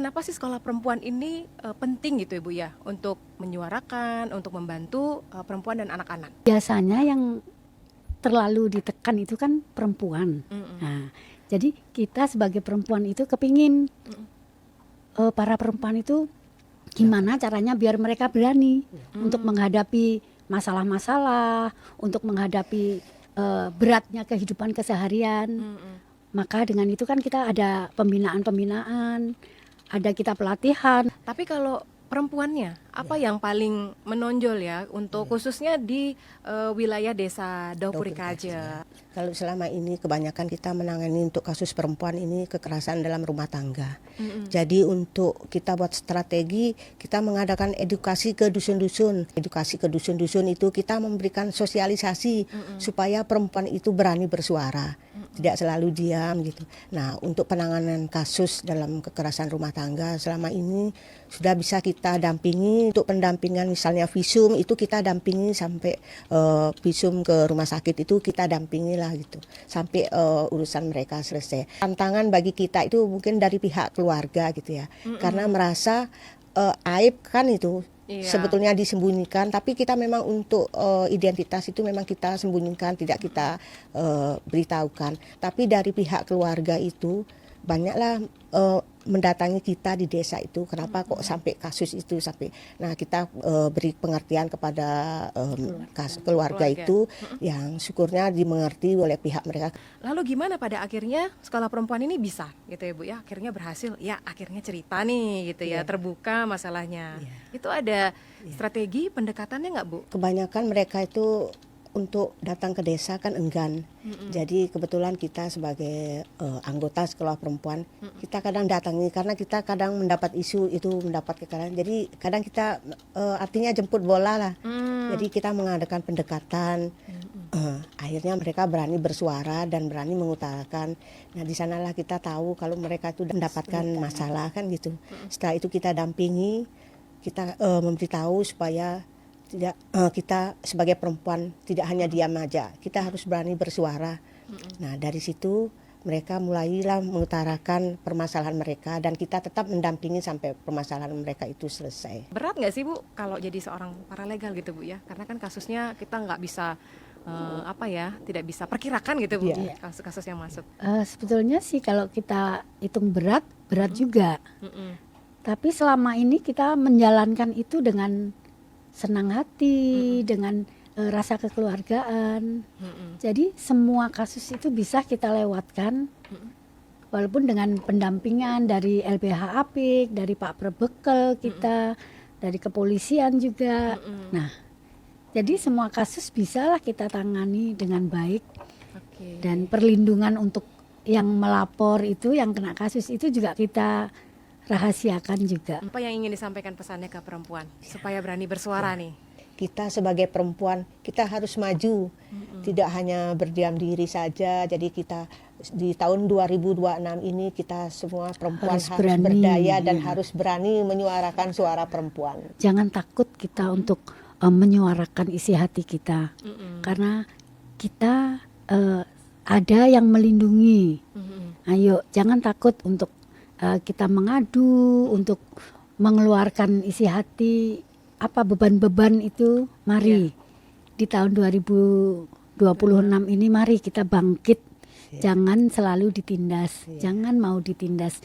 Kenapa sih sekolah perempuan ini penting gitu Ibu ya untuk menyuarakan, untuk membantu perempuan dan anak-anak? Biasanya yang terlalu ditekan itu kan perempuan. Mm-mm. Nah, jadi kita sebagai perempuan itu kepingin para perempuan itu gimana caranya biar mereka berani untuk menghadapi masalah-masalah, untuk menghadapi beratnya kehidupan keseharian. Mm-mm. Maka dengan itu kan kita ada pembinaan-pembinaan, ada kita pelatihan. Tapi kalau perempuannya, apa yang paling menonjol ya untuk khususnya di wilayah desa Daupurikaja? Kalau selama ini kebanyakan kita menangani untuk kasus perempuan ini kekerasan dalam rumah tangga. Jadi untuk kita buat strategi, kita mengadakan edukasi ke dusun-dusun. Edukasi ke dusun-dusun itu kita memberikan sosialisasi supaya perempuan itu berani bersuara, tidak selalu diam gitu. Nah, untuk penanganan kasus dalam kekerasan rumah tangga selama ini sudah bisa kita dampingi. Untuk pendampingan misalnya visum itu kita dampingi sampai visum ke rumah sakit itu kita dampingi lah gitu sampai urusan mereka selesai. Tantangan bagi kita itu mungkin dari pihak keluarga gitu ya, karena merasa aib kan itu. Iya. Sebetulnya disembunyikan, tapi kita memang untuk identitas itu memang kita sembunyikan, tidak kita beritahukan. Tapi dari pihak keluarga itu banyaklah mendatangi kita di desa itu, kenapa kok sampai kasus itu sampai. Nah, kita beri pengertian kepada keluarga itu yang syukurnya dimengerti oleh pihak mereka. Lalu gimana pada akhirnya sekolah perempuan ini bisa gitu ya Bu ya, akhirnya berhasil ya, akhirnya cerita nih gitu ya, terbuka masalahnya. Itu ada strategi pendekatannya nggak Bu? Kebanyakan mereka itu untuk datang ke desa kan enggan. Jadi kebetulan kita sebagai anggota sekolah perempuan, kita kadang datangi karena kita kadang mendapat isu itu, mendapat kekerasan. Jadi kadang kita artinya jemput bola lah. Jadi kita mengadakan pendekatan. Akhirnya mereka berani bersuara dan berani mengutarakan. Nah, di sanalah kita tahu kalau mereka itu mendapatkan masalah kan gitu. Setelah itu kita dampingi, kita memberitahu supaya tidak kita sebagai perempuan tidak hanya diam aja, kita harus berani bersuara. Nah, dari situ mereka mulailah mengutarakan permasalahan mereka dan kita tetap mendampingi sampai permasalahan mereka itu selesai. Berat nggak sih Bu kalau jadi seorang paralegal gitu Bu ya? Karena kan kasusnya kita nggak bisa tidak bisa perkirakan gitu Bu, kasus-kasus yang masuk. Sebetulnya sih kalau kita hitung berat juga. Tapi selama ini kita menjalankan itu dengan senang hati, dengan rasa kekeluargaan. Jadi semua kasus itu bisa kita lewatkan, walaupun dengan pendampingan dari LBH Apik, dari Pak Prebekel kita, dari kepolisian juga. Nah, jadi semua kasus bisalah kita tangani dengan baik. Dan perlindungan untuk yang melapor itu, yang kena kasus itu juga kita rahasiakan juga. Apa yang ingin disampaikan pesannya ke perempuan supaya berani bersuara nih? Kita sebagai perempuan, kita harus maju, tidak hanya berdiam diri saja. Jadi kita di tahun 2026 ini kita semua perempuan harus berdaya dan harus berani menyuarakan suara perempuan. Jangan takut kita untuk menyuarakan isi hati kita, karena kita ada yang melindungi. Ayo, jangan takut untuk kita mengadu, untuk mengeluarkan isi hati, apa beban-beban itu, mari di tahun 2026 ini mari kita bangkit, jangan selalu ditindas, jangan mau ditindas.